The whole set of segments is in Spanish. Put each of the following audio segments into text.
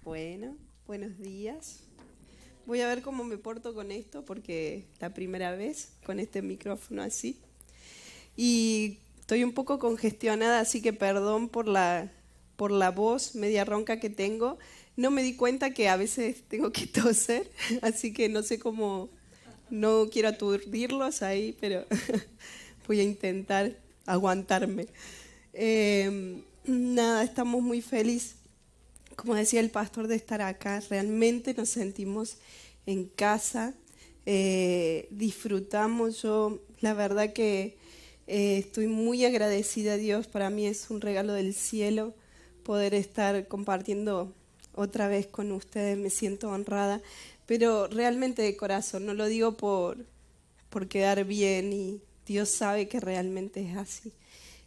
Bueno, buenos días. Voy a ver cómo me porto con esto porque es la primera vez con este micrófono así. Y estoy un poco congestionada, así que perdón por la voz media ronca que tengo. No me di cuenta que a veces tengo que toser, así que no sé cómo, no quiero aturdirlos ahí, pero voy a intentar aguantarme. Nada, estamos muy felices, como decía el pastor, de estar acá. Realmente nos sentimos en casa, disfrutamos. Yo la verdad que estoy muy agradecida a Dios. Para mí es un regalo del cielo poder estar compartiendo otra vez con ustedes. Me siento honrada, pero realmente de corazón, no lo digo por quedar bien, y Dios sabe que realmente es así.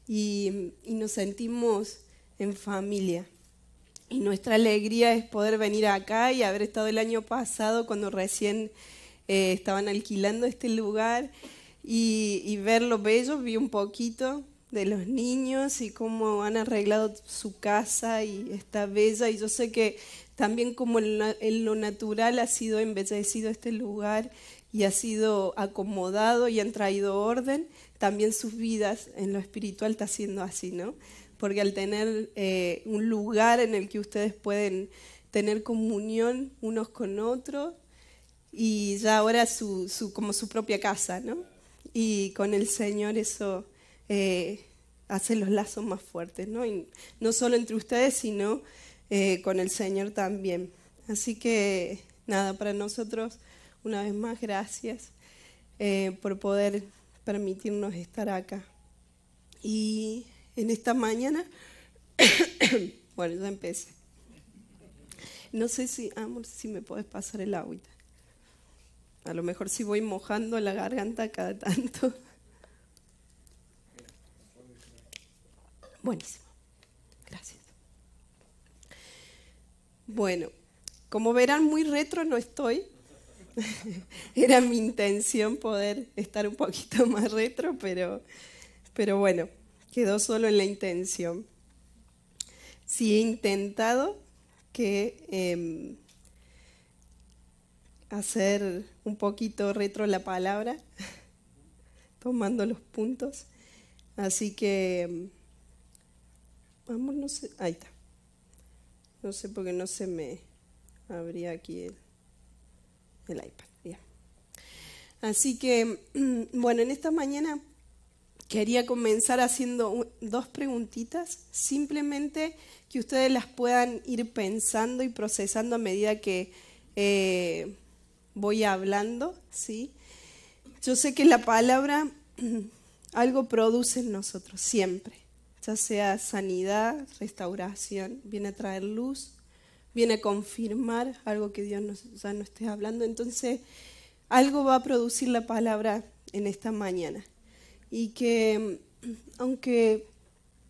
Y nos sentimos en familia. Y nuestra alegría es poder venir acá y haber estado el año pasado cuando recién estaban alquilando este lugar y ver lo bello. Vi un poquito de los niños y cómo han arreglado su casa y está bella. Y yo sé que también como en lo natural ha sido embellecido este lugar y ha sido acomodado y han traído orden, también sus vidas en lo espiritual está siendo así, ¿no? Porque al tener un lugar en el que ustedes pueden tener comunión unos con otros, y ya ahora como su propia casa, ¿no? Y con el Señor eso hace los lazos más fuertes, ¿no? Y no solo entre ustedes, sino con el Señor también. Así que nada, para nosotros, una vez más, gracias por poder permitirnos estar acá. Y en esta mañana, bueno, ya empecé. No sé si, amor, si me puedes pasar el agüita. A lo mejor si voy mojando la garganta cada tanto. Buenísimo, gracias. Bueno, como verán, muy retro no estoy. Era mi intención poder estar un poquito más retro, pero bueno, quedó solo en la intención. Sí he intentado que hacer un poquito retro la palabra, tomando los puntos. Así que, vamos, no sé, ahí está. No sé por qué no se me abría aquí el iPad. Bien. Así que, bueno, en esta mañana quería comenzar haciendo dos preguntitas, simplemente que ustedes las puedan ir pensando y procesando a medida que voy hablando, ¿sí? Yo sé que la palabra algo produce en nosotros siempre, ya sea sanidad, restauración, viene a traer luz, viene a confirmar algo que Dios ya no esté hablando. Entonces, algo va a producir la palabra en esta mañana. Y que aunque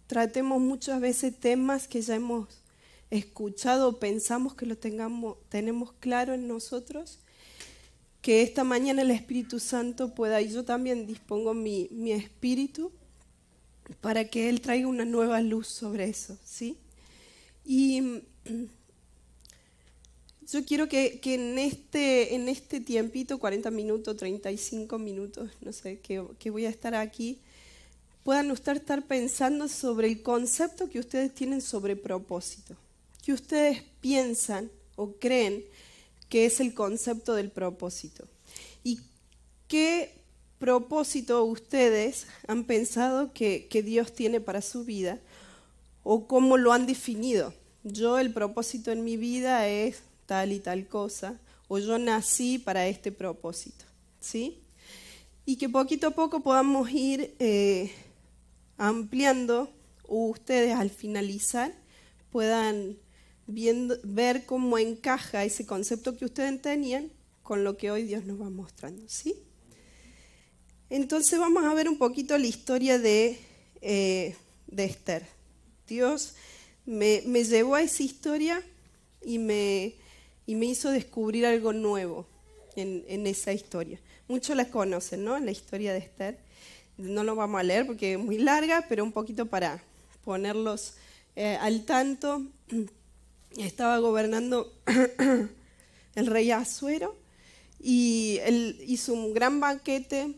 tratemos muchas veces temas que ya hemos escuchado o pensamos que lo tenemos claro en nosotros, que esta mañana el Espíritu Santo pueda, y yo también dispongo mi espíritu para que Él traiga una nueva luz sobre eso, ¿sí? Y yo quiero que en este tiempito, 40 minutos, 35 minutos, no sé, que voy a estar aquí, puedan ustedes estar pensando sobre el concepto que ustedes tienen sobre propósito, que ustedes piensan o creen que es el concepto del propósito. ¿Y qué propósito ustedes han pensado que Dios tiene para su vida o cómo lo han definido? Yo, el propósito en mi vida es tal y tal cosa, o yo nací para este propósito, ¿sí? Y que poquito a poco podamos ir ampliando, o ustedes al finalizar puedan ver cómo encaja ese concepto que ustedes tenían con lo que hoy Dios nos va mostrando, ¿sí? Entonces vamos a ver un poquito la historia de Esther. Dios me llevó a esa historia y me hizo descubrir algo nuevo en esa historia. Muchos la conocen, ¿no? La historia de Esther. No lo vamos a leer porque es muy larga, pero un poquito para ponerlos al tanto. estaba gobernando el rey Asuero y él hizo un gran banquete.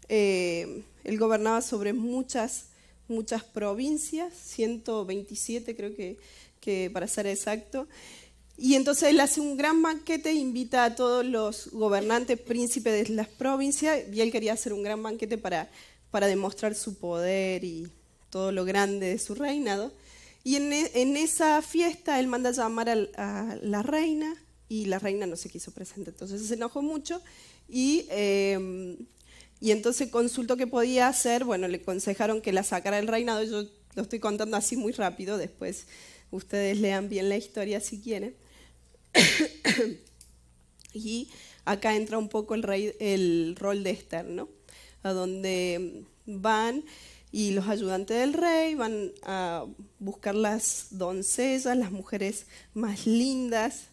Él gobernaba sobre muchas provincias, 127 creo que para ser exacto. Y entonces él hace un gran banquete, invita a todos los gobernantes, príncipes de las provincias, y él quería hacer un gran banquete para demostrar su poder y todo lo grande de su reinado. Y en esa fiesta él manda a llamar a la reina, y la reina no se quiso presentar. Entonces se enojó mucho y entonces consultó qué podía hacer. Bueno, le aconsejaron que la sacara del reinado. Yo lo estoy contando así muy rápido, después ustedes lean bien la historia si quieren. Y acá entra un poco el rol de Esther, ¿no? A donde van y los ayudantes del rey van a buscar las doncellas, las mujeres más lindas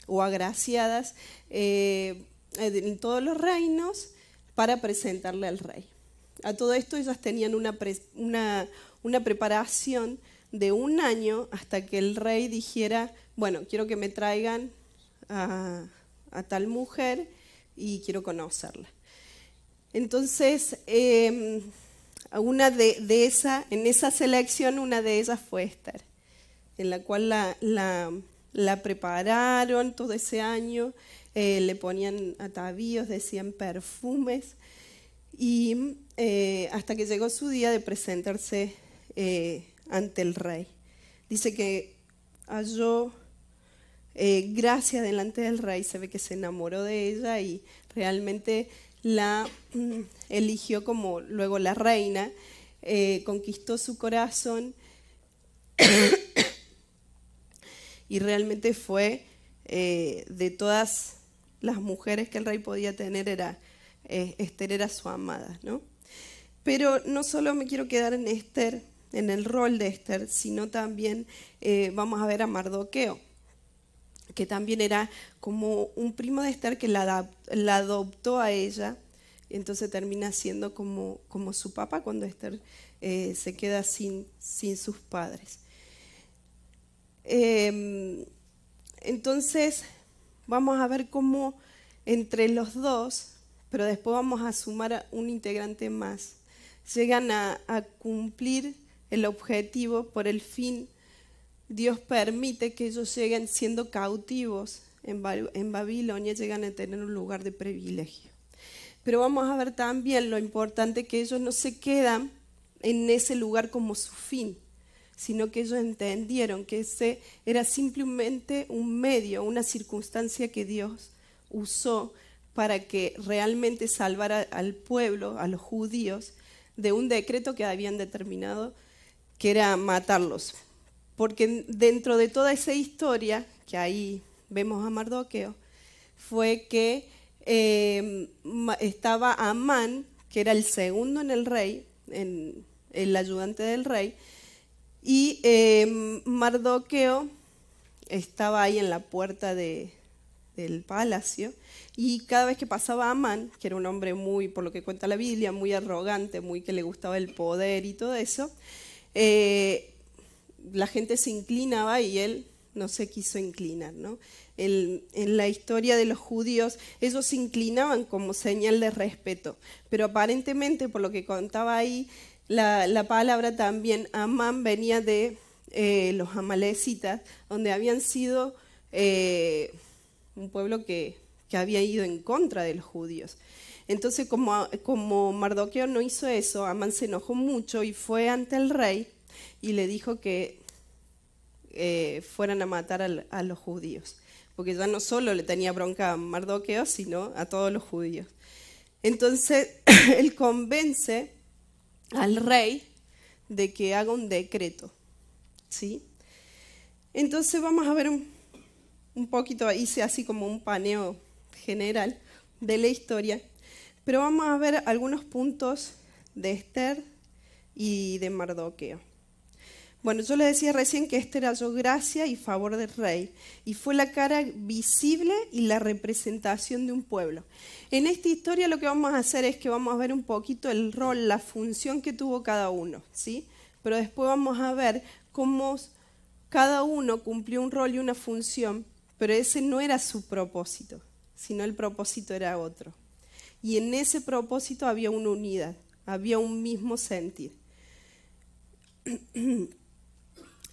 o agraciadas en todos los reinos para presentarle al rey. A todo esto ellas tenían una preparación de 1 año hasta que el rey dijera, bueno, quiero que me traigan a tal mujer y quiero conocerla. Entonces, en esa selección, una de ellas fue Esther, en la cual la prepararon todo ese año, le ponían atavíos, decían perfumes, y hasta que llegó su día de presentarse ante el rey. Dice que halló gracia delante del rey, se ve que se enamoró de ella y realmente la eligió como luego la reina, conquistó su corazón y realmente fue de todas las mujeres que el rey podía tener, Esther era su amada, ¿no? Pero no solo me quiero quedar en Esther, en el rol de Esther, sino también vamos a ver a Mardoqueo, que también era como un primo de Esther que la adoptó a ella, y entonces termina siendo como su papá cuando Esther se queda sin sus padres. Entonces vamos a ver cómo entre los dos, pero después vamos a sumar a un integrante más, llegan a cumplir el objetivo. Por el fin Dios permite que ellos lleguen siendo cautivos en Babilonia, llegan a tener un lugar de privilegio. Pero vamos a ver también lo importante que ellos no se quedan en ese lugar como su fin, sino que ellos entendieron que ese era simplemente un medio, una circunstancia que Dios usó para que realmente salvara al pueblo, a los judíos, de un decreto que habían determinado, que era matarlos. Porque dentro de toda esa historia, que ahí vemos a Mardoqueo, fue que estaba Amán, que era el segundo en el rey, el ayudante del rey, y Mardoqueo estaba ahí en la puerta del palacio, y cada vez que pasaba Amán, que era un hombre muy, por lo que cuenta la Biblia, muy arrogante, muy que le gustaba el poder y todo eso, la gente se inclinaba y él no se quiso inclinar, ¿no? En la historia de los judíos, ellos se inclinaban como señal de respeto, pero aparentemente, por lo que contaba ahí, la palabra también, Amán venía de los amalecitas, donde habían sido un pueblo que había ido en contra de los judíos. Entonces, como Mardoqueo no hizo eso, Amán se enojó mucho y fue ante el rey y le dijo que fueran a matar a los judíos, porque ya no solo le tenía bronca a Mardoqueo, sino a todos los judíos. Entonces, él convence al rey de que haga un decreto, ¿sí? Entonces vamos a ver un poquito, hice así como un paneo general de la historia, pero vamos a ver algunos puntos de Esther y de Mardoqueo. Bueno, yo les decía recién que Esther halló gracia y favor del rey, y fue la cara visible y la representación de un pueblo. En esta historia lo que vamos a hacer es que vamos a ver un poquito el rol, la función que tuvo cada uno, ¿sí? Pero después vamos a ver cómo cada uno cumplió un rol y una función, pero ese no era su propósito, sino el propósito era otro. Y en ese propósito había una unidad, había un mismo sentir.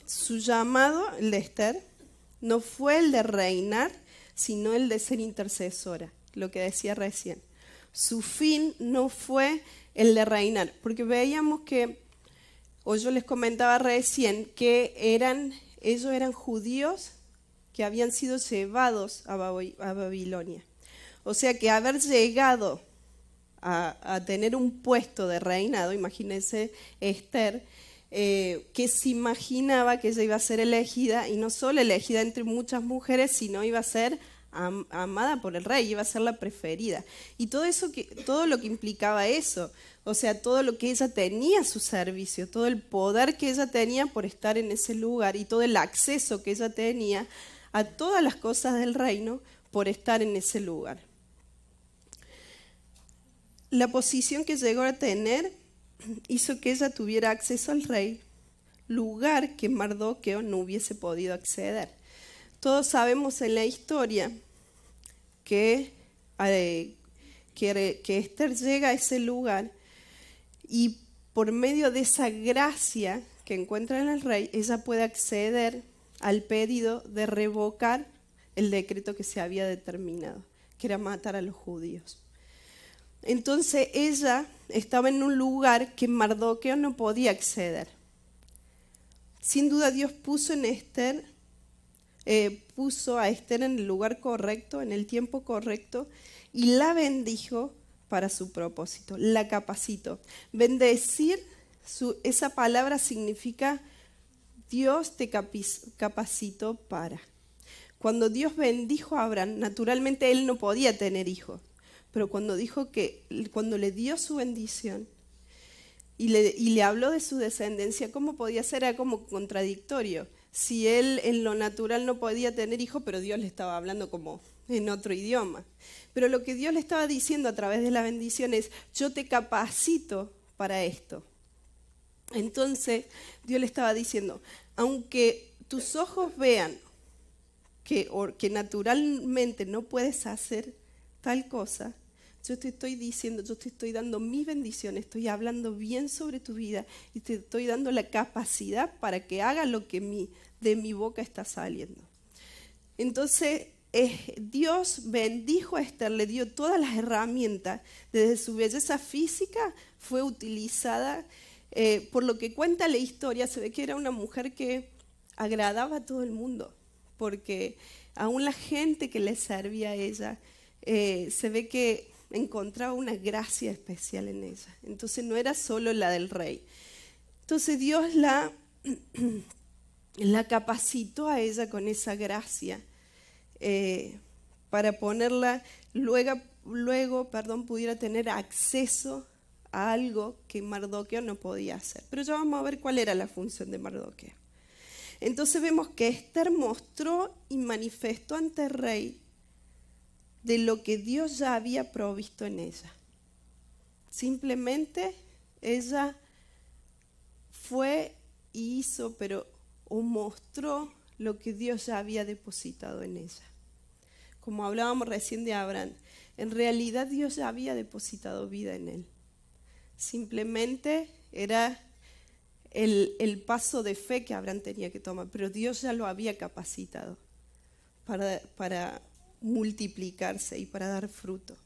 Su llamado, el de Esther, no fue el de reinar, sino el de ser intercesora, lo que decía recién. Su fin no fue el de reinar, porque veíamos que, o yo les comentaba recién, que ellos eran judíos que habían sido llevados a Babilonia. O sea que haber llegado a tener un puesto de reinado, imagínense Esther, que se imaginaba que ella iba a ser elegida, y no solo elegida entre muchas mujeres, sino iba a ser amada por el rey, iba a ser la preferida. Y todo lo que implicaba eso, o sea, todo lo que ella tenía a su servicio, todo el poder que ella tenía por estar en ese lugar y todo el acceso que ella tenía a todas las cosas del reino por estar en ese lugar. La posición que llegó a tener hizo que ella tuviera acceso al rey, lugar que Mardoqueo no hubiese podido acceder. Todos sabemos en la historia que Esther llega a ese lugar y por medio de esa gracia que encuentra en el rey, ella puede acceder al pedido de revocar el decreto que se había determinado, que era matar a los judíos. Entonces ella estaba en un lugar que Mardoqueo no podía acceder. Sin duda Dios puso a Esther en el lugar correcto, en el tiempo correcto, y la bendijo para su propósito, la capacitó. Bendecir, esa palabra significa Dios te capacitó para. Cuando Dios bendijo a Abraham, naturalmente él no podía tener hijos, pero cuando le dio su bendición y le habló de su descendencia, ¿cómo podía ser? Era como contradictorio. Si él en lo natural no podía tener hijos, pero Dios le estaba hablando como en otro idioma. Pero lo que Dios le estaba diciendo a través de la bendición es, yo te capacito para esto. Entonces Dios le estaba diciendo, aunque tus ojos vean que naturalmente no puedes hacer tal cosa, yo te estoy diciendo, yo te estoy dando mi bendición, estoy hablando bien sobre tu vida y te estoy dando la capacidad para que haga lo que de mi boca está saliendo. Entonces Dios bendijo a Esther, le dio todas las herramientas. Desde su belleza física fue utilizada, por lo que cuenta la historia, se ve que era una mujer que agradaba a todo el mundo, porque aún la gente que le servía a ella, se ve que encontraba una gracia especial en ella. Entonces no era solo la del rey. Entonces Dios la capacitó a ella con esa gracia, para ponerla luego pudiera tener acceso a algo que Mardoqueo no podía hacer. Pero ya vamos a ver cuál era la función de Mardoqueo. Entonces vemos que Esther mostró y manifestó ante el rey de lo que Dios ya había provisto en ella. Simplemente ella fue y hizo, o mostró lo que Dios ya había depositado en ella. Como hablábamos recién de Abraham, en realidad Dios ya había depositado vida en él. Simplemente era el paso de fe que Abraham tenía que tomar, pero Dios ya lo había capacitado para multiplicarse y para dar fruto.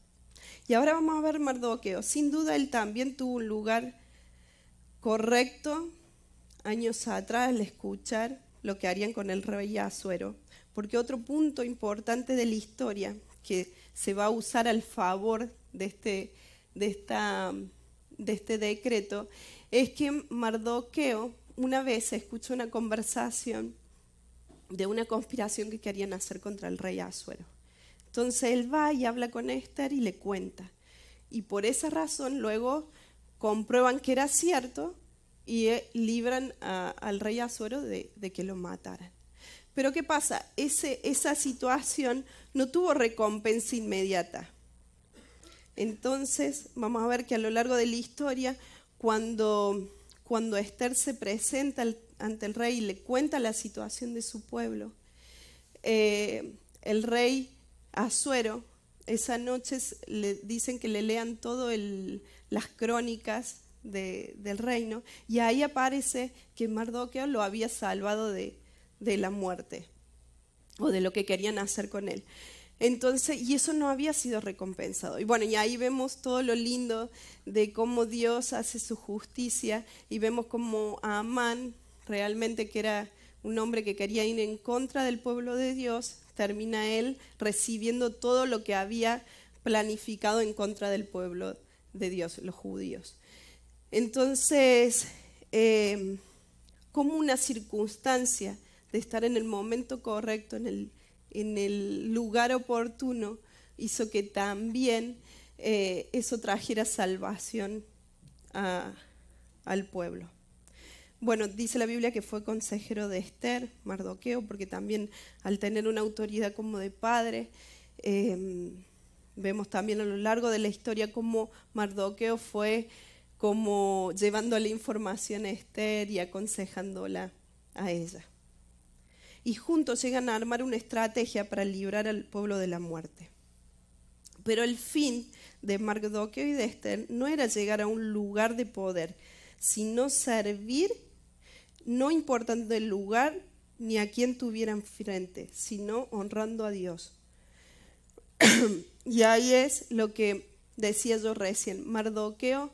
Y ahora vamos a ver Mardoqueo. Sin duda él también tuvo un lugar correcto años atrás al escuchar lo que harían con el rey Asuero, porque otro punto importante de la historia que se va a usar al favor de este decreto es que Mardoqueo una vez escuchó una conversación de una conspiración que querían hacer contra el rey Asuero. Entonces él va y habla con Esther y le cuenta. Y por esa razón luego comprueban que era cierto y libran al rey Asuero de que lo mataran. Pero ¿qué pasa? Esa situación no tuvo recompensa inmediata. Entonces vamos a ver que a lo largo de la historia, cuando Esther se presenta ante el rey y le cuenta la situación de su pueblo, el rey Asuero, esa noche le dicen que le lean todas las crónicas del reino, y ahí aparece que Mardoqueo lo había salvado de la muerte o de lo que querían hacer con él. Entonces, y eso no había sido recompensado. Y bueno, y ahí vemos todo lo lindo de cómo Dios hace su justicia, y vemos cómo Amán, realmente que era un hombre que quería ir en contra del pueblo de Dios, termina él recibiendo todo lo que había planificado en contra del pueblo de Dios, los judíos. Entonces, como una circunstancia de estar en el momento correcto, en el lugar oportuno, hizo que también eso trajera salvación al pueblo. Bueno, dice la Biblia que fue consejero de Esther, Mardoqueo, porque también al tener una autoridad como de padre, vemos también a lo largo de la historia cómo Mardoqueo fue como llevándole información a Esther y aconsejándola a ella. Y juntos llegan a armar una estrategia para librar al pueblo de la muerte. Pero el fin de Mardoqueo y de Esther no era llegar a un lugar de poder, sino servir, no importando el lugar ni a quien tuvieran frente, sino honrando a Dios. Y ahí es lo que decía yo recién. Mardoqueo,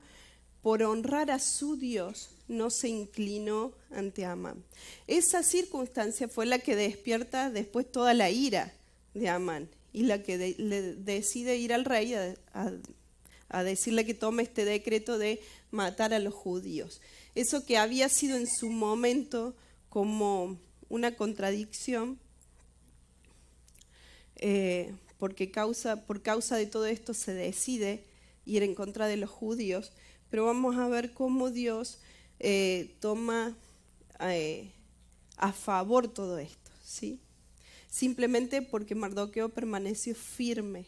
por honrar a su Dios, no se inclinó ante Amán. Esa circunstancia fue la que despierta después toda la ira de Amán, y la que le decide ir al rey a decirle que tome este decreto de matar a los judíos. Eso que había sido en su momento como una contradicción, porque por causa de todo esto se decide ir en contra de los judíos. Pero vamos a ver cómo Dios toma a favor todo esto, ¿sí? Simplemente porque Mardoqueo permaneció firme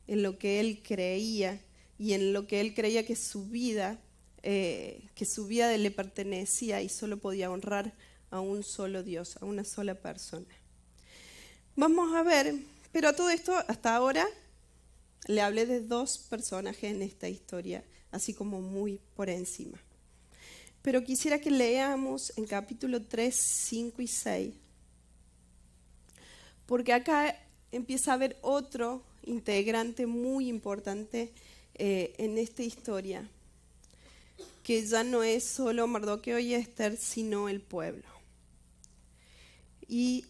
en lo que él creía, y en lo que él creía que su vida le pertenecía y solo podía honrar a un solo Dios, a una sola persona. Vamos a ver, pero a todo esto hasta ahora le hablé de dos personajes en esta historia, así como muy por encima. Pero quisiera que leamos en capítulo 3, 5 y 6, porque acá empieza a haber otro integrante muy importante en esta historia, que ya no es solo Mardoqueo y Esther, sino el pueblo. Y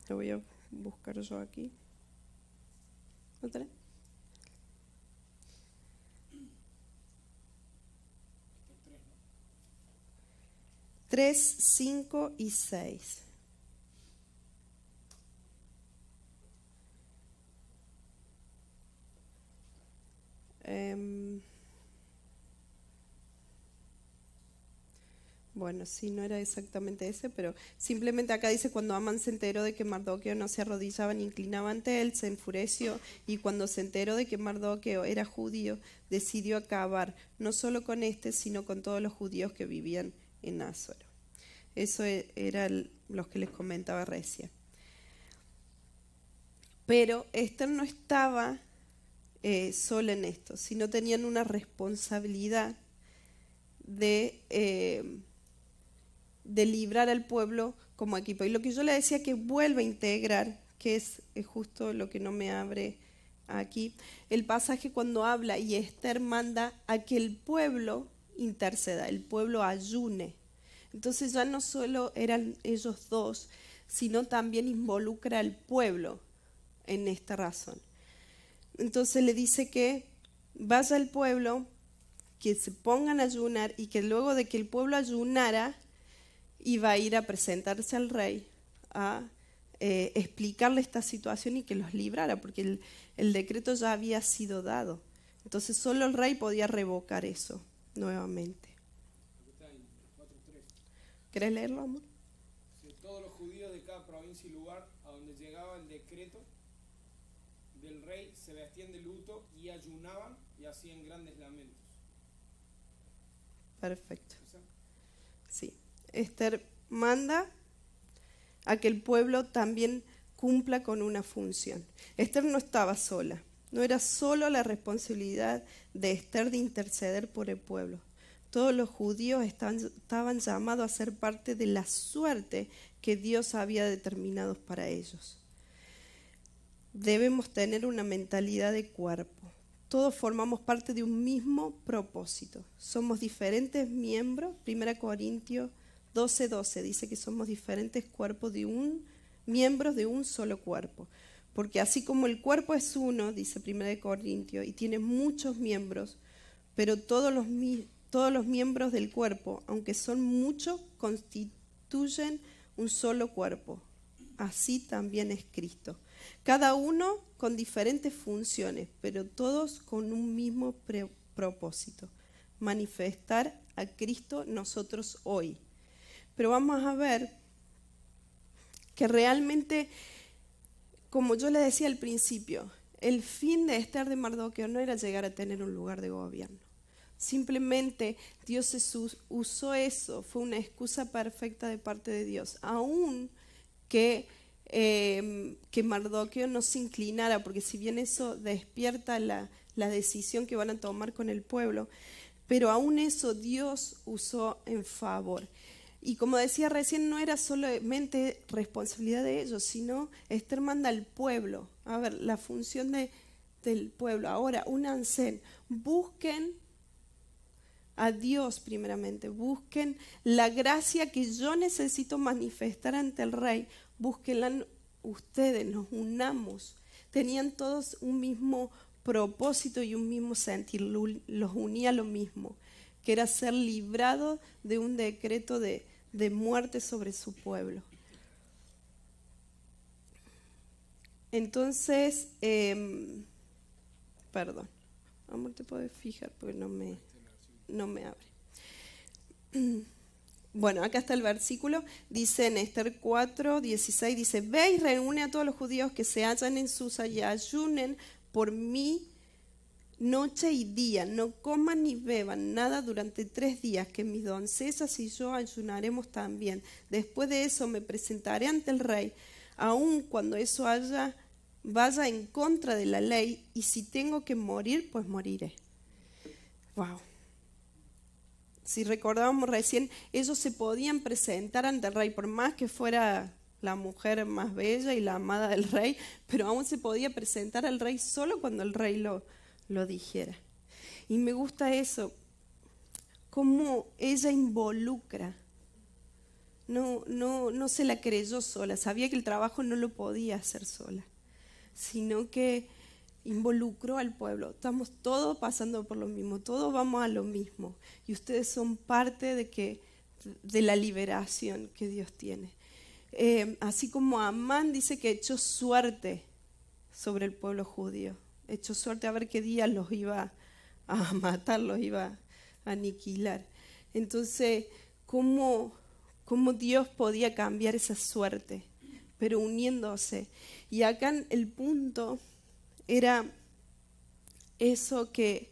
lo voy a buscar yo aquí. ¿Otra? 3, 5 y 6. Bueno, sí, no era exactamente ese, pero simplemente acá dice: cuando Amán se enteró de que Mardoqueo no se arrodillaba ni inclinaba ante él, se enfureció, y cuando se enteró de que Mardoqueo era judío, decidió acabar no solo con este, sino con todos los judíos que vivían en Asuero. Eso era los que les comentaba recién. Pero Esther no estaba sola en esto, sino tenían una responsabilidad de librar al pueblo como equipo. Y lo que yo le decía que vuelva a integrar, que es justo lo que no me abre aquí, el pasaje cuando habla y Esther manda a que el pueblo interceda, el pueblo ayune. Entonces ya no solo eran ellos dos, sino también involucra al pueblo en esta razón. Entonces le dice que vaya al pueblo, que se pongan a ayunar, y que luego de que el pueblo ayunara, iba a ir a presentarse al rey a explicarle esta situación y que los librara, porque el decreto ya había sido dado. Entonces solo el rey podía revocar eso nuevamente. ¿Querés leerlo, amor? Todos los judíos de cada provincia y lugar a donde llegaba el decreto del rey se vestían de luto y ayunaban y hacían grandes lamentos. Perfecto. Sí. Esther manda a que el pueblo también cumpla con una función. Esther no estaba sola, no era solo la responsabilidad de Esther de interceder por el pueblo. Todos los judíos estaban llamados a ser parte de la suerte que Dios había determinado para ellos. Debemos tener una mentalidad de cuerpo. Todos formamos parte de un mismo propósito. Somos diferentes miembros. 1 Corintios 12:12 dice que somos diferentes cuerpos miembros de un solo cuerpo. Porque así como el cuerpo es uno, dice 1 Corintios, y tiene muchos miembros, pero todos los miembros del cuerpo, aunque son muchos, constituyen un solo cuerpo. Así también es Cristo. Cada uno con diferentes funciones, pero todos con un mismo propósito: manifestar a Cristo nosotros hoy. Pero vamos a ver que realmente, como yo le decía al principio, el fin de Esther de Mardoqueo no era llegar a tener un lugar de gobierno. Simplemente Dios usó eso, fue una excusa perfecta de parte de Dios, aún que Mardoqueo no se inclinara, porque si bien eso despierta la decisión que van a tomar con el pueblo, pero aún eso Dios usó en favor. Y como decía recién, no era solamente responsabilidad de ellos, sino Esther manda al pueblo. A ver, la función del pueblo. Ahora, únanse, busquen a Dios primeramente, busquen la gracia que yo necesito manifestar ante el rey, búsquenla ustedes, nos unamos. Tenían todos un mismo propósito y un mismo sentir, los unía lo mismo, que era ser librados de un decreto de muerte sobre su pueblo. Entonces, perdón, amor, te puedes fijar porque no me abre. Bueno, acá está el versículo, dice en Esther 4:16, dice: ve y reúne a todos los judíos que se hallan en Susa y ayunen por mí noche y día, no coman ni beban nada durante 3 días, que mis doncellas y yo ayunaremos también. Después de eso me presentaré ante el rey, aun cuando eso vaya en contra de la ley, y si tengo que morir, pues moriré. Wow. Si recordábamos recién, ellos se podían presentar ante el rey, por más que fuera la mujer más bella y la amada del rey, pero aún se podía presentar al rey solo cuando el rey lo dijera. Y me gusta eso, cómo ella involucra. No se la creyó sola, sabía que el trabajo no lo podía hacer sola, sino que involucró al pueblo. Estamos todos pasando por lo mismo, todos vamos a lo mismo, y ustedes son parte de la liberación que Dios tiene. Así como Amán dice que echó suerte sobre el pueblo judío, echó suerte a ver qué día los iba a matar, los iba a aniquilar. Entonces, ¿cómo Dios podía cambiar esa suerte? Pero uniéndose. Y acá el punto era eso que,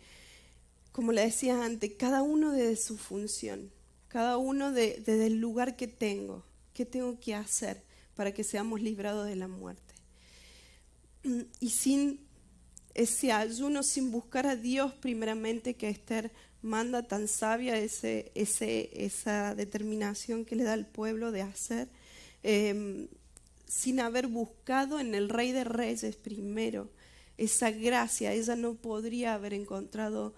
como le decía antes, cada uno desde su función, cada uno desde el lugar que tengo, qué tengo que hacer para que seamos librados de la muerte. Y sin ese ayuno, sin buscar a Dios primeramente, que Esther manda tan sabia, esa determinación que le da al pueblo de hacer, sin haber buscado en el Rey de Reyes primero esa gracia, ella no podría haber encontrado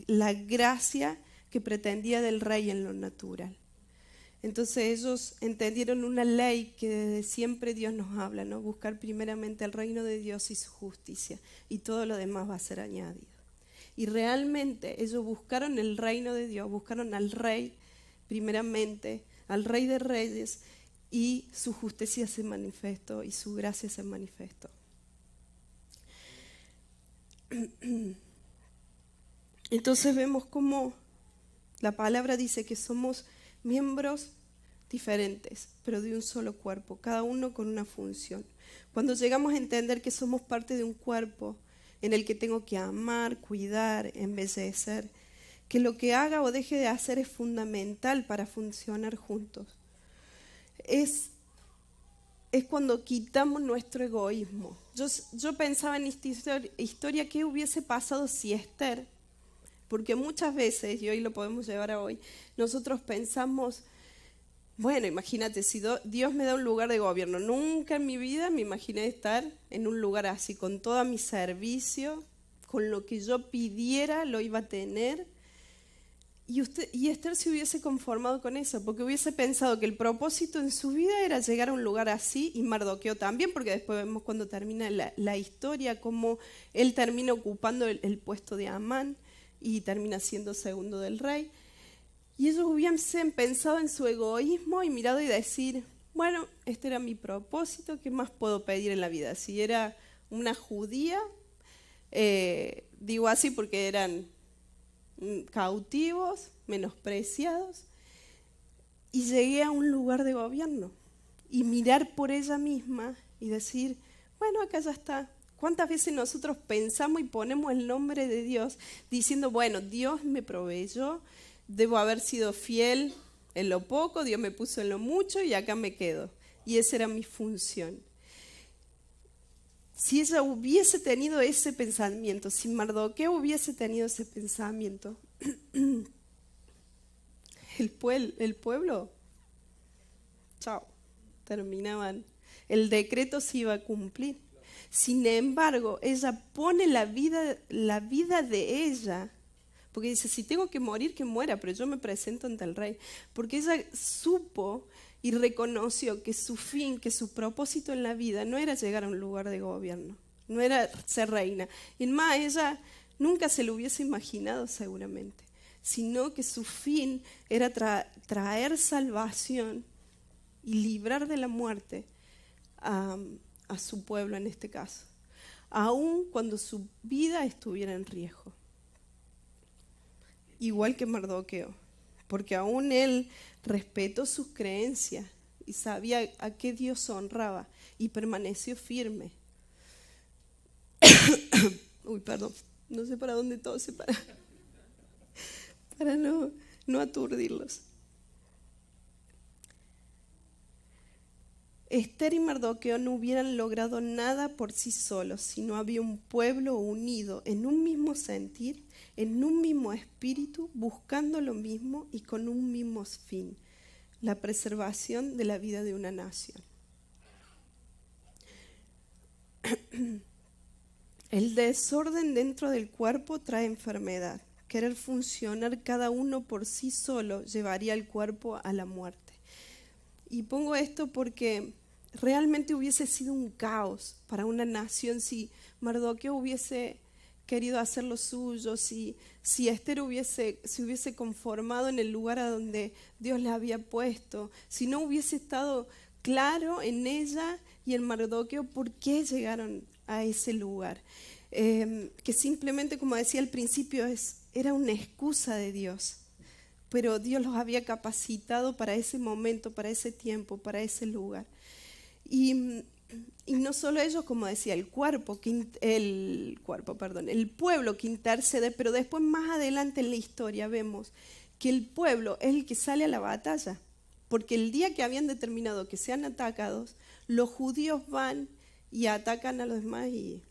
la gracia que pretendía del rey en lo natural. Entonces ellos entendieron una ley que desde siempre Dios nos habla, ¿no? Buscar primeramente el reino de Dios y su justicia, y todo lo demás va a ser añadido. Y realmente ellos buscaron el reino de Dios, buscaron al rey primeramente, al Rey de Reyes, y su justicia se manifestó y su gracia se manifestó. Entonces vemos cómo la palabra dice que somos miembros diferentes, pero de un solo cuerpo, cada uno con una función. Cuando llegamos a entender que somos parte de un cuerpo en el que tengo que amar, cuidar, embellecer, que lo que haga o deje de hacer es fundamental para funcionar juntos. Es cuando quitamos nuestro egoísmo. Yo pensaba en esta historia, ¿qué hubiese pasado si Esther? Porque muchas veces, y hoy lo podemos llevar a hoy, nosotros pensamos, bueno, imagínate, si Dios me da un lugar de gobierno, nunca en mi vida me imaginé estar en un lugar así, con todo mi servicio, con lo que yo pidiera lo iba a tener. Y Esther se hubiese conformado con eso, porque hubiese pensado que el propósito en su vida era llegar a un lugar así, y Mardoqueo también, porque después vemos cuando termina la historia, cómo él termina ocupando el puesto de Amán y termina siendo segundo del rey. Y ellos hubiesen pensado en su egoísmo y mirado y decir, bueno, este era mi propósito, ¿qué más puedo pedir en la vida? Si era una judía, digo así porque eran cautivos, menospreciados, y llegué a un lugar de gobierno y mirar por ella misma y decir, bueno, acá ya está. ¿Cuántas veces nosotros pensamos y ponemos el nombre de Dios diciendo, bueno, Dios me proveyó, debo haber sido fiel en lo poco, Dios me puso en lo mucho y acá me quedo? Y esa era mi función. Si ella hubiese tenido ese pensamiento, si Mardoqueo hubiese tenido ese pensamiento, el pueblo, chao, terminaban. El decreto se iba a cumplir. Sin embargo, ella pone la vida de ella, porque dice, si tengo que morir, que muera, pero yo me presento ante el rey. Porque ella supo y reconoció que su fin, que su propósito en la vida no era llegar a un lugar de gobierno, no era ser reina. Y más, ella nunca se lo hubiese imaginado seguramente, sino que su fin era traer salvación y librar de la muerte a su pueblo en este caso, aun cuando su vida estuviera en riesgo. Igual que Mardoqueo, porque aún él respetó sus creencias y sabía a qué Dios honraba y permaneció firme. Uy, perdón, no sé para dónde tose para no aturdirlos. Esther y Mardoqueo no hubieran logrado nada por sí solos si no había un pueblo unido en un mismo sentir, en un mismo espíritu, buscando lo mismo y con un mismo fin, la preservación de la vida de una nación. El desorden dentro del cuerpo trae enfermedad. Querer funcionar cada uno por sí solo llevaría al cuerpo a la muerte. Y pongo esto porque realmente hubiese sido un caos para una nación si Mardoqueo hubiese querido hacer lo suyo, si Esther se hubiese conformado en el lugar a donde Dios la había puesto, si no hubiese estado claro en ella y en Mardoqueo por qué llegaron a ese lugar. Que simplemente, como decía al principio, era una excusa de Dios, pero Dios los había capacitado para ese momento, para ese tiempo, para ese lugar. Y no solo ellos, como decía, el pueblo que intercede, pero después más adelante en la historia vemos que el pueblo es el que sale a la batalla, porque el día que habían determinado que sean atacados, los judíos van y atacan a los demás y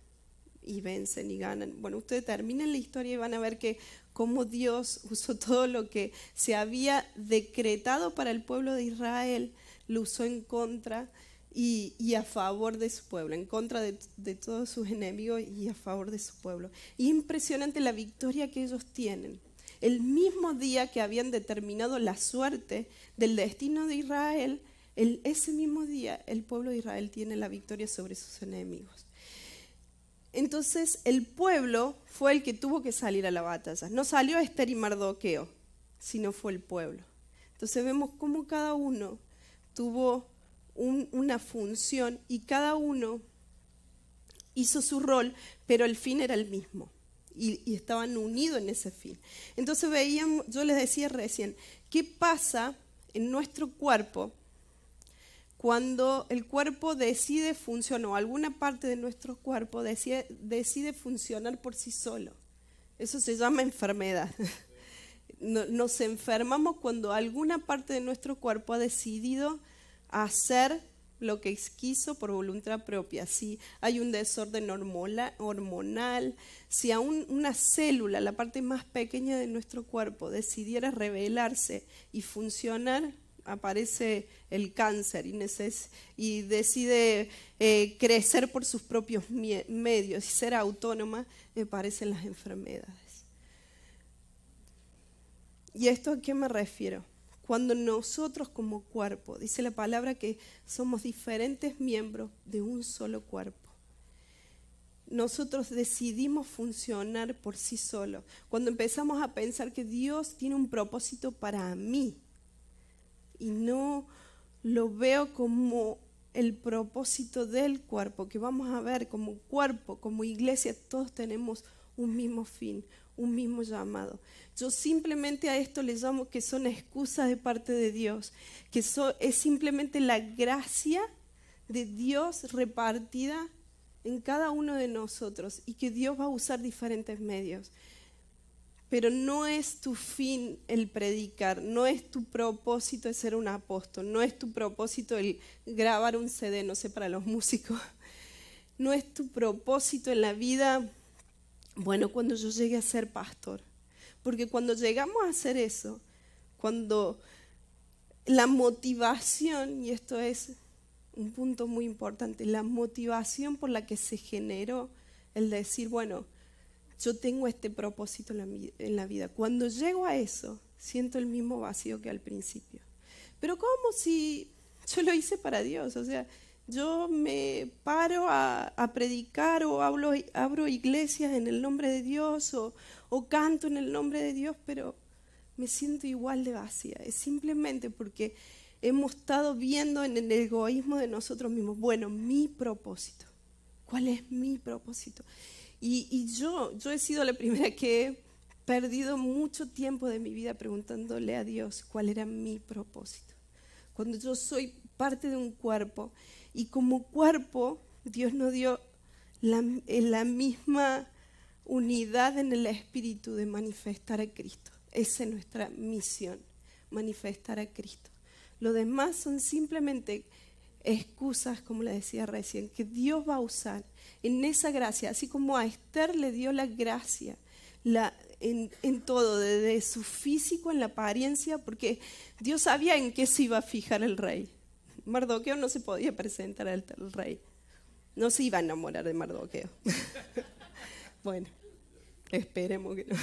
vencen y ganan. Bueno, ustedes terminan la historia y van a ver que cómo Dios usó todo lo que se había decretado para el pueblo de Israel, lo usó en contra y a favor de su pueblo, en contra de todos sus enemigos y a favor de su pueblo. Y impresionante la victoria que ellos tienen. El mismo día que habían determinado la suerte del destino de Israel, ese mismo día el pueblo de Israel tiene la victoria sobre sus enemigos. Entonces el pueblo fue el que tuvo que salir a la batalla. No salió Esther y Mardoqueo, sino fue el pueblo. Entonces vemos cómo cada uno tuvo una función y cada uno hizo su rol, pero el fin era el mismo y estaban unidos en ese fin. Entonces veíamos, yo les decía recién, ¿qué pasa en nuestro cuerpo cuando el cuerpo decide funcionar, o alguna parte de nuestro cuerpo decide funcionar por sí solo? Eso se llama enfermedad. nos enfermamos cuando alguna parte de nuestro cuerpo ha decidido hacer lo que quiso por voluntad propia. Si hay un desorden hormonal, si aún una célula, la parte más pequeña de nuestro cuerpo, decidiera rebelarse y funcionar, aparece el cáncer y decide crecer por sus propios medios y ser autónoma, aparecen las enfermedades. ¿Y esto a qué me refiero? Cuando nosotros como cuerpo, dice la palabra que somos diferentes miembros de un solo cuerpo, nosotros decidimos funcionar por sí solos. Cuando empezamos a pensar que Dios tiene un propósito para mí y no lo veo como el propósito del cuerpo, que vamos a ver como cuerpo, como iglesia, todos tenemos un mismo fin, un mismo llamado. Yo simplemente a esto le llamo que son excusas de parte de Dios, que es simplemente la gracia de Dios repartida en cada uno de nosotros y que Dios va a usar diferentes medios. Pero no es tu fin el predicar, no es tu propósito el ser un apóstol, no es tu propósito el grabar un CD, no sé, para los músicos. No es tu propósito en la vida, bueno, cuando yo llegue a ser pastor. Porque cuando llegamos a hacer eso, cuando la motivación, y esto es un punto muy importante, la motivación por la que se generó el decir, bueno, yo tengo este propósito en la vida. Cuando llego a eso, siento el mismo vacío que al principio. Pero ¿cómo si yo lo hice para Dios? O sea, yo me paro a predicar o abro iglesias en el nombre de Dios o canto en el nombre de Dios, pero me siento igual de vacía. Es simplemente porque hemos estado viendo en el egoísmo de nosotros mismos, bueno, mi propósito. ¿Cuál es mi propósito? Y yo he sido la primera que he perdido mucho tiempo de mi vida preguntándole a Dios cuál era mi propósito. Cuando yo soy parte de un cuerpo y como cuerpo Dios nos dio la misma unidad en el espíritu de manifestar a Cristo. Esa es nuestra misión, manifestar a Cristo. Lo demás son simplemente excusas, como le decía recién, que Dios va a usar en esa gracia, así como a Esther le dio la gracia en todo, desde su físico, en la apariencia, porque Dios sabía en qué se iba a fijar el rey. Mardoqueo no se podía presentar al rey, no se iba a enamorar de Mardoqueo. Bueno, esperemos que no.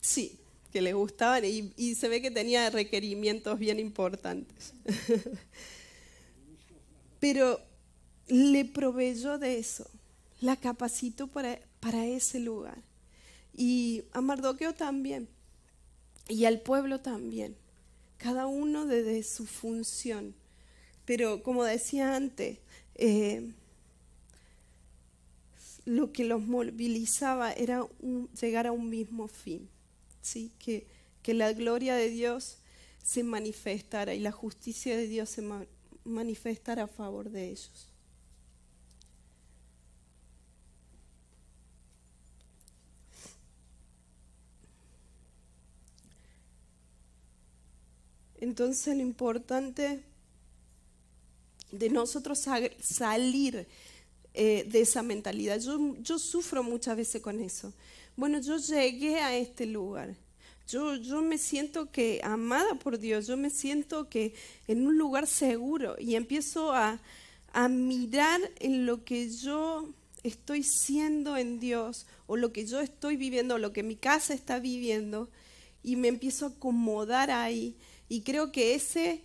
Sí, que le gustaban y se ve que tenía requerimientos bien importantes. Pero le proveyó de eso, la capacitó para ese lugar. Y a Mardoqueo también, y al pueblo también, cada uno desde su función. Pero como decía antes, lo que los movilizaba era llegar a un mismo fin, ¿sí? Que la gloria de Dios se manifestara y la justicia de Dios se manifestara a favor de ellos. Entonces lo importante de nosotros salir de esa mentalidad. Yo sufro muchas veces con eso. Bueno, yo llegué a este lugar. Yo me siento que amada por Dios, yo me siento que en un lugar seguro y empiezo a mirar en lo que yo estoy siendo en Dios o lo que yo estoy viviendo, o lo que mi casa está viviendo y me empiezo a acomodar ahí. Y creo que ese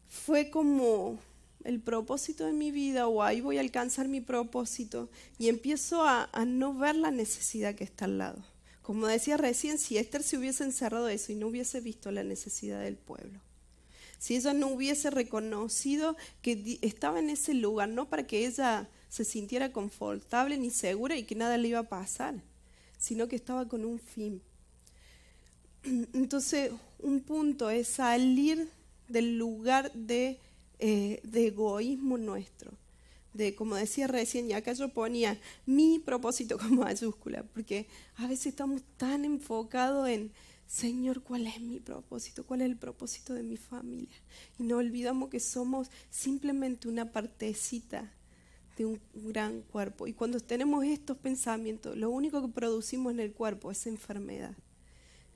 fue como el propósito de mi vida, o ahí voy a alcanzar mi propósito, y empiezo a no ver la necesidad que está al lado. Como decía recién, si Esther se hubiese encerrado eso y no hubiese visto la necesidad del pueblo, si ella no hubiese reconocido que estaba en ese lugar, no para que ella se sintiera confortable ni segura y que nada le iba a pasar, sino que estaba con un fin. Entonces, un punto es salir del lugar de egoísmo nuestro, como decía recién, y acá yo ponía mi propósito con mayúscula, porque a veces estamos tan enfocados en, Señor, ¿cuál es mi propósito? ¿Cuál es el propósito de mi familia? Y nos olvidamos que somos simplemente una partecita de un gran cuerpo. Y cuando tenemos estos pensamientos, lo único que producimos en el cuerpo es enfermedad,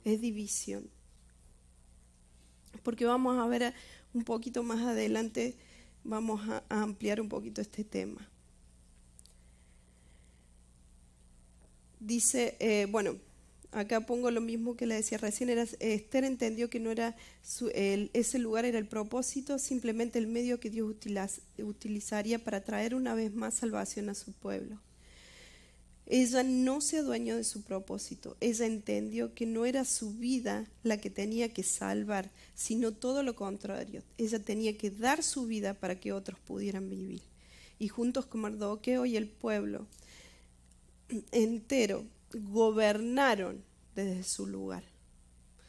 es división. Porque vamos a ver un poquito más adelante, vamos a ampliar un poquito este tema. Dice, acá pongo lo mismo que le decía recién, Esther entendió que no era ese lugar era el propósito, simplemente el medio que Dios utilizaría para traer una vez más salvación a su pueblo. Ella no se adueñó de su propósito, ella entendió que no era su vida la que tenía que salvar, sino todo lo contrario. Ella tenía que dar su vida para que otros pudieran vivir. Y juntos con Mardoqueo y el pueblo entero gobernaron desde su lugar.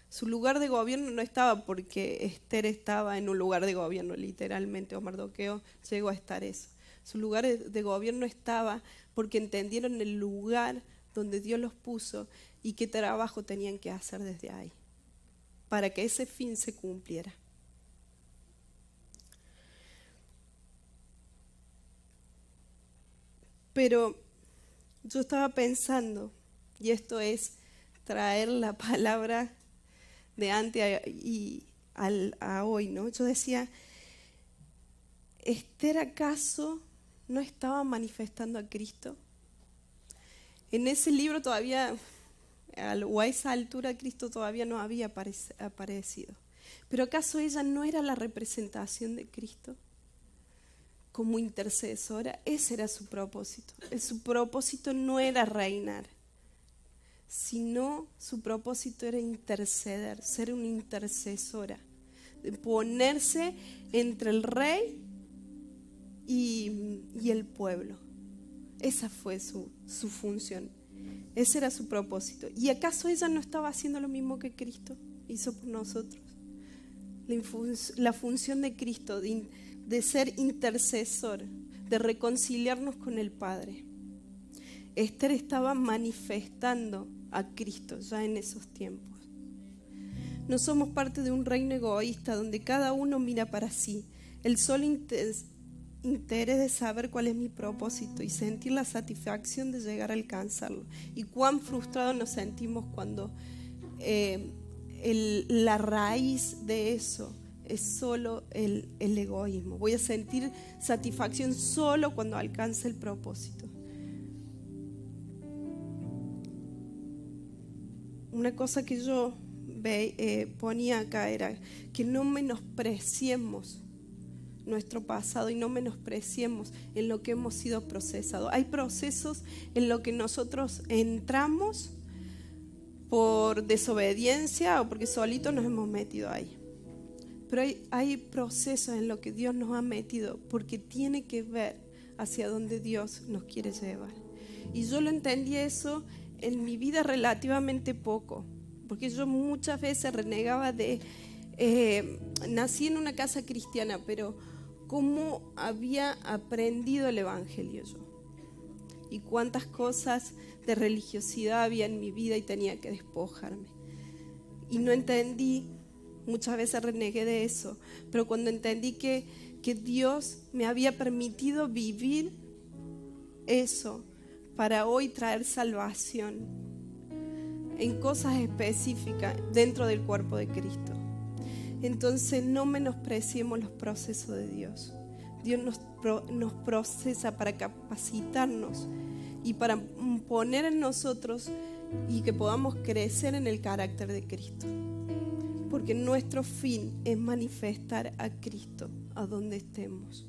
Su lugar de gobierno no estaba porque Esther estaba en un lugar de gobierno, literalmente, o Mardoqueo llegó a estar eso. Su lugar de gobierno estaba porque entendieron el lugar donde Dios los puso y qué trabajo tenían que hacer desde ahí para que ese fin se cumpliera. Pero yo estaba pensando, y esto es traer la palabra de antes a hoy, ¿no? Yo decía, ¿Esther acaso no estaba manifestando a Cristo? En ese libro todavía, o a esa altura, Cristo todavía no había aparecido. ¿Pero acaso ella no era la representación de Cristo como intercesora? Ese era su propósito. Su propósito no era reinar, sino su propósito era interceder, ser una intercesora, de ponerse entre el rey y el pueblo. Esa fue su función, ese era su propósito. ¿Y acaso ella no estaba haciendo lo mismo que Cristo hizo por nosotros? La función de Cristo de ser intercesor, de reconciliarnos con el Padre. Esther estaba manifestando a Cristo ya en esos tiempos. No somos parte de un reino egoísta donde cada uno mira para sí. El solo interés de saber cuál es mi propósito y sentir la satisfacción de llegar a alcanzarlo. Y cuán frustrados nos sentimos cuando la raíz de eso es solo el egoísmo. Voy a sentir satisfacción solo cuando alcance el propósito. Una cosa que yo ponía acá era que no menospreciemos nuestro pasado y no menospreciemos en lo que hemos sido procesados. Hay procesos en los que nosotros entramos por desobediencia o porque solitos nos hemos metido ahí. Pero hay procesos en los que Dios nos ha metido porque tiene que ver hacia donde Dios nos quiere llevar. Y yo lo entendí eso en mi vida relativamente poco, porque yo muchas veces renegaba nací en una casa cristiana, pero cómo había aprendido el evangelio yo, y cuántas cosas de religiosidad había en mi vida y tenía que despojarme, y no entendí, muchas veces renegué de eso, pero cuando entendí que Dios me había permitido vivir eso para hoy traer salvación en cosas específicas dentro del cuerpo de Cristo. Entonces no menospreciemos los procesos de Dios. Dios nos procesa para capacitarnos y para poner en nosotros y que podamos crecer en el carácter de Cristo. Porque nuestro fin es manifestar a Cristo a donde estemos.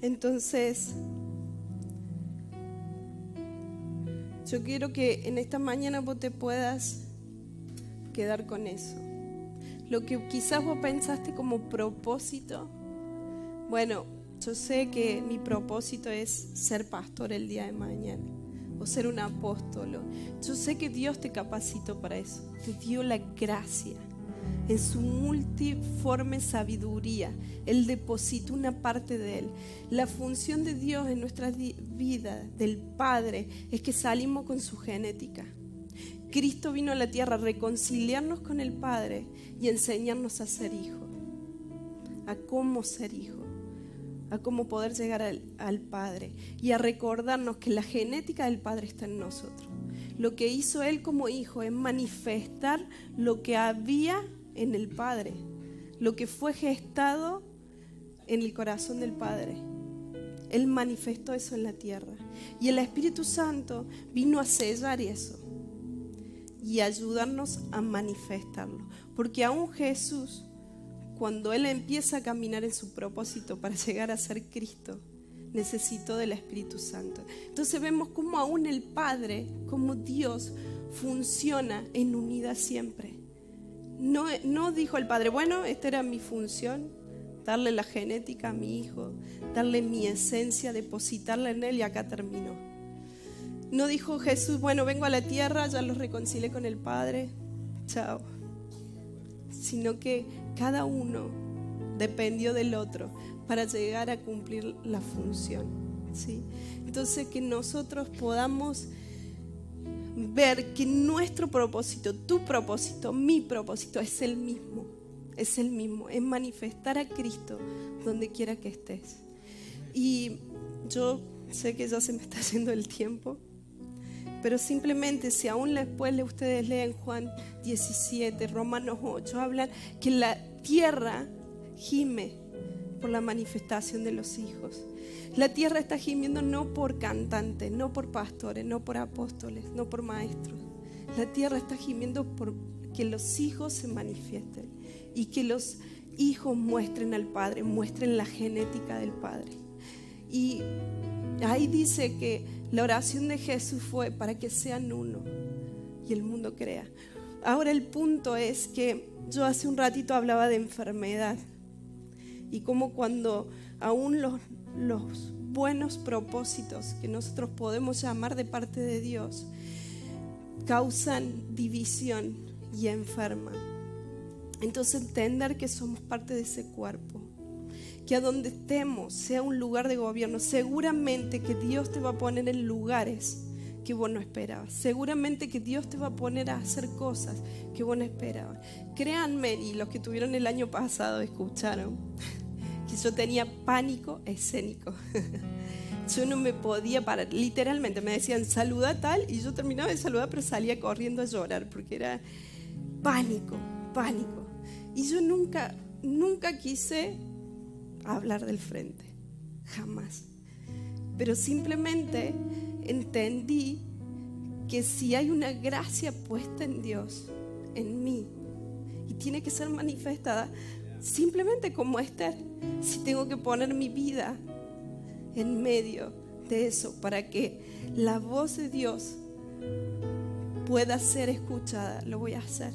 Entonces, yo quiero que en esta mañana vos te puedas quedar con eso. Lo que quizás vos pensaste como propósito, bueno, yo sé que mi propósito es ser pastor el día de mañana. o ser un apóstol. Yo sé que Dios te capacitó para eso, te dio la gracia. En su multiforme sabiduría, Él depositó una parte de Él. La función de Dios en nuestras vidas, del Padre, es que salimos con su genética. Cristo vino a la tierra a reconciliarnos con el Padre y enseñarnos a ser hijos, a cómo ser hijos, a cómo poder llegar al Padre y a recordarnos que la genética del Padre está en nosotros. Lo que hizo Él como hijo es manifestar lo que había en el Padre, lo que fue gestado en el corazón del Padre. Él manifestó eso en la tierra. Y el Espíritu Santo vino a sellar eso y ayudarnos a manifestarlo. Porque aún Jesús, cuando Él empieza a caminar en su propósito para llegar a ser Cristo, necesitó del Espíritu Santo. Entonces vemos cómo aún el Padre, como Dios, funciona en unidad siempre. No dijo el Padre, bueno, esta era mi función, darle la genética a mi hijo, darle mi esencia, depositarla en Él y acá terminó. No dijo Jesús, bueno, vengo a la tierra, ya los reconcilié con el Padre, chao. Sino que cada uno dependió del otro para llegar a cumplir la función, ¿sí? Entonces que nosotros podamos ver que nuestro propósito, tu propósito, mi propósito es el mismo, es manifestar a Cristo donde quiera que estés. Y yo sé que ya se me está yendo el tiempo, pero simplemente si aún después ustedes leen Juan 17, Romanos 8, hablan que la tierra gime por la manifestación de los hijos. La tierra está gimiendo no por cantantes, no por pastores, no por apóstoles, no por maestros. La tierra está gimiendo por que los hijos se manifiesten y que los hijos muestren al Padre, muestren la genética del Padre. Y ahí dice que la oración de Jesús fue para que sean uno y el mundo crea. Ahora el punto es que yo hace un ratito hablaba de enfermedad y como cuando aún los buenos propósitos que nosotros podemos llamar de parte de Dios causan división y enferman. Entonces entender que somos parte de ese cuerpo, que a donde estemos sea un lugar de gobierno. Seguramente que Dios te va a poner en lugares que vos no esperabas. Seguramente que Dios te va a poner a hacer cosas que vos no esperabas. Créanme, y los que tuvieron el año pasado escucharon que yo tenía pánico escénico. Yo no me podía parar, literalmente me decían saluda tal y yo terminaba de saludar pero salía corriendo a llorar porque era pánico. Y yo nunca quise hablar del frente, jamás. Pero simplemente entendí que si hay una gracia puesta en Dios, en mí, y tiene que ser manifestada, simplemente como Esther, si tengo que poner mi vida en medio de eso para que la voz de Dios pueda ser escuchada, lo voy a hacer.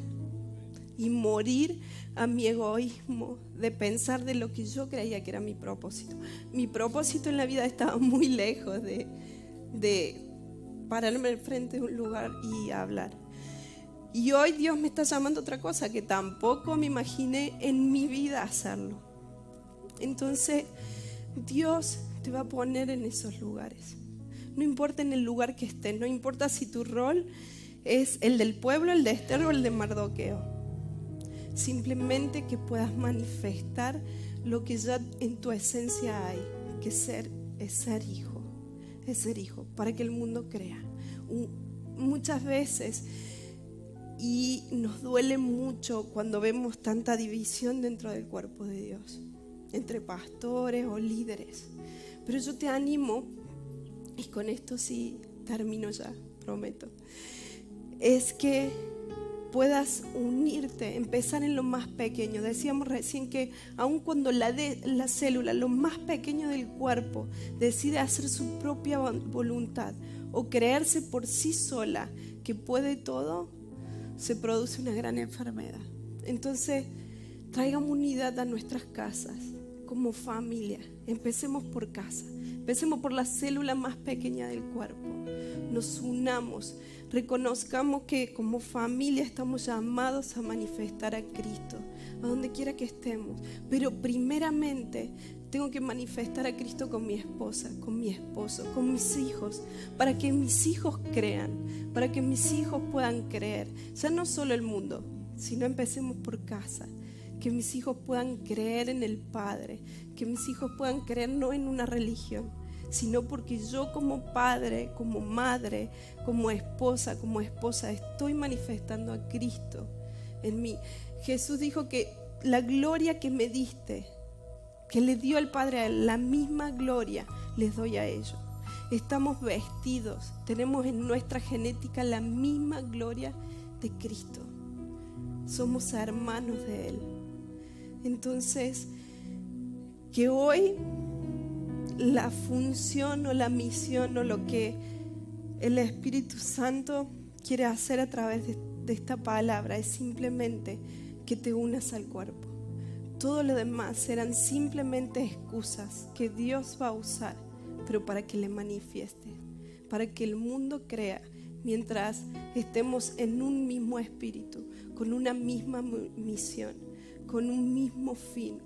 Y morir a mi egoísmo de pensar de lo que yo creía que era mi propósito. Mi propósito en la vida estaba muy lejos de pararme al frente de un lugar y hablar. Y hoy Dios me está llamando a otra cosa que tampoco me imaginé en mi vida hacerlo. Entonces Dios te va a poner en esos lugares. No importa en el lugar que estés, no importa si tu rol es el del pueblo, el de Esther o el de Mardoqueo. Simplemente que puedas manifestar lo que ya en tu esencia hay, que es ser hijo, para que el mundo crea. Muchas veces, y nos duele mucho cuando vemos tanta división dentro del cuerpo de Dios, entre pastores o líderes. Pero yo te animo, y con esto sí termino ya, prometo, es que puedas unirte, empezar en lo más pequeño. Decíamos recién que aun cuando la célula, lo más pequeño del cuerpo, decide hacer su propia voluntad o creerse por sí sola que puede todo, se produce una gran enfermedad. Entonces, traigamos unidad a nuestras casas, como familia. Empecemos por casa, empecemos por la célula más pequeña del cuerpo. Nos unamos, reconozcamos que como familia estamos llamados a manifestar a Cristo, a donde quiera que estemos. Pero primeramente tengo que manifestar a Cristo con mi esposa, con mi esposo, con mis hijos, para que mis hijos crean, para que mis hijos puedan creer. Ya no solo el mundo, sino empecemos por casa. Que mis hijos puedan creer en el Padre, que mis hijos puedan creer no en una religión, sino porque yo como padre, como madre, como esposa, estoy manifestando a Cristo en mí. Jesús dijo que la gloria que me diste, que le dio el Padre a él, la misma gloria les doy a ellos. Estamos vestidos, tenemos en nuestra genética la misma gloria de Cristo. Somos hermanos de Él. Entonces, que hoy la función o la misión o lo que el Espíritu Santo quiere hacer a través de esta palabra es simplemente que te unas al cuerpo. Todo lo demás serán simplemente excusas que Dios va a usar, pero para que le manifieste, para que el mundo crea, mientras estemos en un mismo espíritu, con una misma misión, con un mismo fin.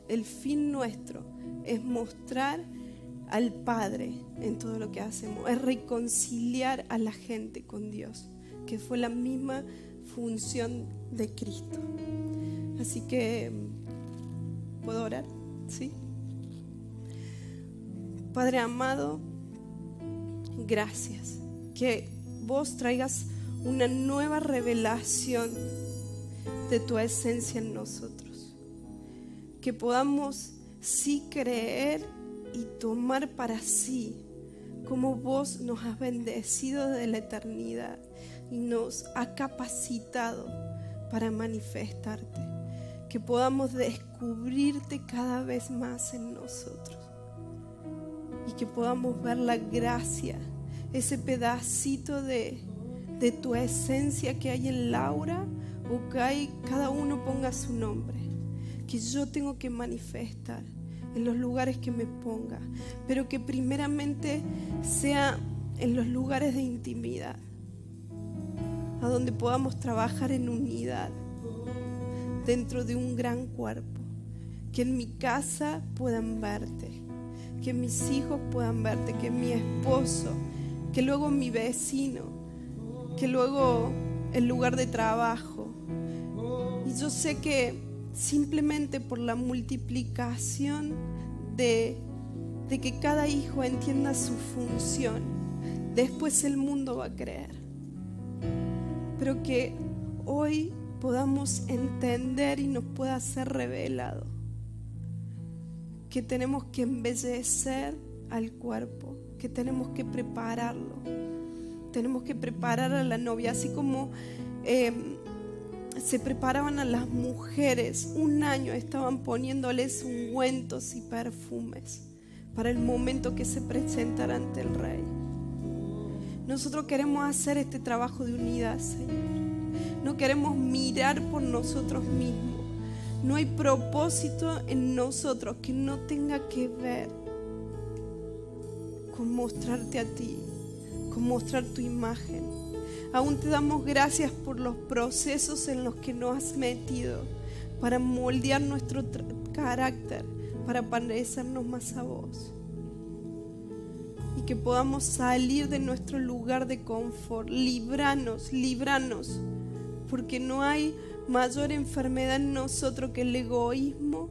El fin nuestro es mostrar al Padre en todo lo que hacemos, es reconciliar a la gente con Dios, que fue la misma función de Cristo. Así que, ¿puedo orar? ¿Sí? Padre amado, gracias. Que vos traigas una nueva revelación de tu esencia en nosotros. Que podamos sí creer y tomar para sí como vos nos has bendecido de la eternidad y nos ha capacitado para manifestarte. Que podamos descubrirte cada vez más en nosotros y que podamos ver la gracia, ese pedacito de tu esencia que hay en Laura o que hay, cada uno ponga su nombre, que yo tengo que manifestar en los lugares que me ponga, pero que primeramente sea en los lugares de intimidad, a donde podamos trabajar en unidad dentro de un gran cuerpo. Que en mi casa puedan verte, que mis hijos puedan verte, que mi esposo, que luego mi vecino, que luego el lugar de trabajo. Y yo sé que simplemente por la multiplicación de que cada hijo entienda su función, después el mundo va a creer. Pero que hoy podamos entender y nos pueda ser revelado que tenemos que embellecer al cuerpo, que tenemos que prepararlo, tenemos que preparar a la novia, así como se preparaban a las mujeres. Un año estaban poniéndoles ungüentos y perfumes para el momento que se presentara ante el rey. Nosotros queremos hacer este trabajo de unidad, Señor. No queremos mirar por nosotros mismos. No hay propósito en nosotros que no tenga que ver con mostrarte a ti, con mostrar tu imagen. Aún te damos gracias por los procesos en los que nos has metido para moldear nuestro carácter, para parecernos más a vos. Y que podamos salir de nuestro lugar de confort. Líbranos, porque no hay mayor enfermedad en nosotros que el egoísmo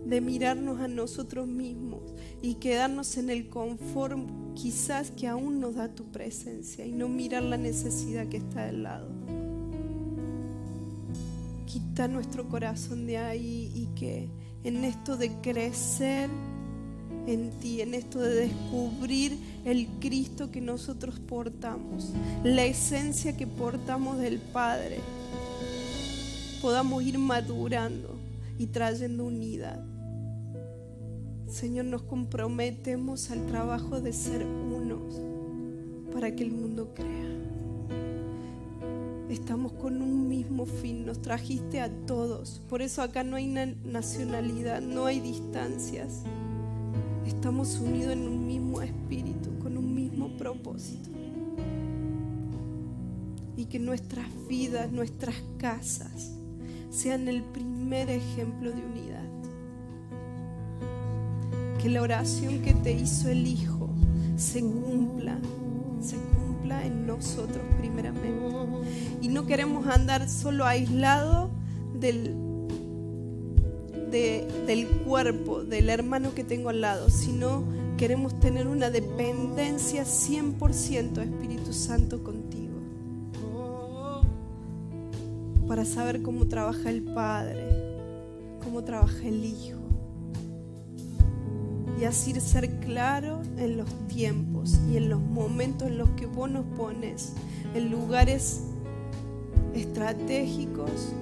de mirarnos a nosotros mismos y quedarnos en el confort quizás que aún nos da tu presencia y no mirar la necesidad que está del lado. Quita nuestro corazón de ahí y que en esto de crecer en ti, en esto de descubrir el Cristo que nosotros portamos, la esencia que portamos del Padre, podamos ir madurando y trayendo unidad. Señor, nos comprometemos al trabajo de ser unos para que el mundo crea. estamos con un mismo fin, nos trajiste a todos. Por eso acá no hay nacionalidad, no hay distancias. Estamos unidos en un mismo espíritu, con un mismo propósito. Y que nuestras vidas, nuestras casas, sean el primer ejemplo de unidad. Que la oración que te hizo el Hijo se cumpla en nosotros primeramente. Y no queremos andar solo aislados del cuerpo, del hermano que tengo al lado, sino queremos tener una dependencia 100% Espíritu Santo contigo, para saber cómo trabaja el Padre, cómo trabaja el Hijo, y así ser claro en los tiempos y en los momentos en los que vos nos pones en lugares estratégicos.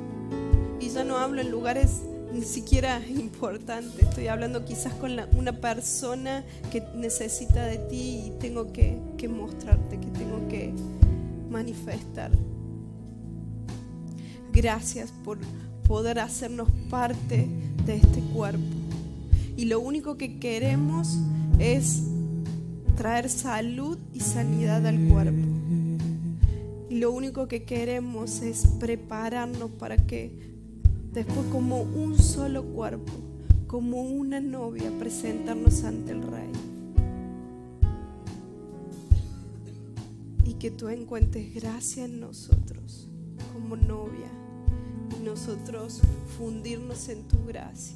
Y ya no hablo en lugares ni siquiera importantes, estoy hablando quizás con una persona que necesita de ti y tengo que mostrarte, que tengo que manifestar. Gracias por poder hacernos parte de este cuerpo. Y lo único que queremos es traer salud y sanidad al cuerpo. Y lo único que queremos es prepararnos para que después, como un solo cuerpo, como una novia, presentarnos ante el Rey. Y que tú encuentres gracia en nosotros como novia, y nosotros fundirnos en tu gracia.